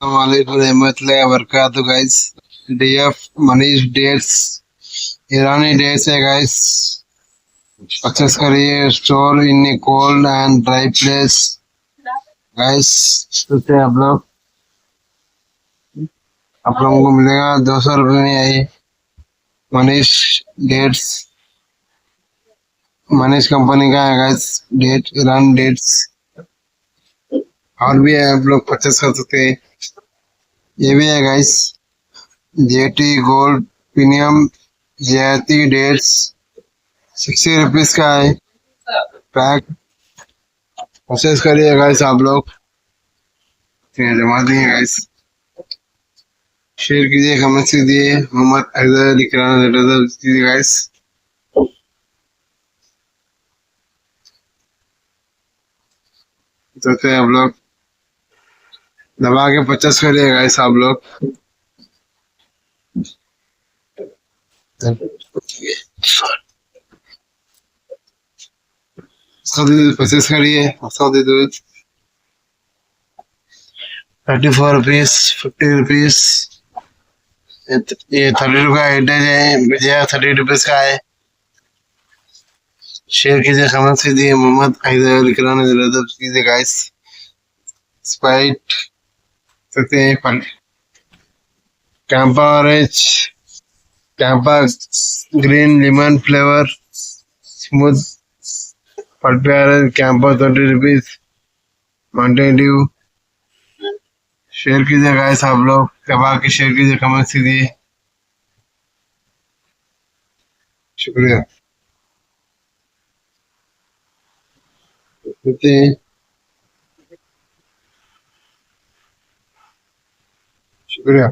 वालेकुम रहमतुल्लाहि व बरकातहू गाइस। डीएफ मनीष डेट्स ईरानी डेट्स है गाइस। परचेस करिए store in cold and dry place guys. तो आप लोगों को मिलेगा 200 रुपये में। यही मनीष डेट्स, मनीष कंपनी का है गाइस। डेट ईरान डेट्स और भी है, आप लोग परचेस कर सकते हैं। ये भी है guys, JT gold premium JT dates 60 rupees का है पैक। प्रोसेस करिए गाइस आप लोग, जमा दिए गाइस। शेयर कीजिए, कमेंट कीजिए। मोहम्मद अफजल अली किराना कीजिए गाइस। तो आप लोग दबा के 50 करिए गाइस आप लोग। सऊदी परचेस करिए। सऊदी दूध 34 रुपीज 50 रुपीज। ये 30 का एडेज है, विजय 30 रुपीज का है। शेयर कीजिए, कमेंट कीजिए। मोहम्मद अफजल अली किराना कीजिए गाइस। स्प्राइट सकते हैं, Campa orange, Campa green lemon flavour, smooth pulpy orange, Campa 20 rupees, Mountain Dew. Share कीजिए गाइस आप लोग, दबा के शेयर कीजिए, कमेंट कीजिए। शुक्रिया। शुक्रिया।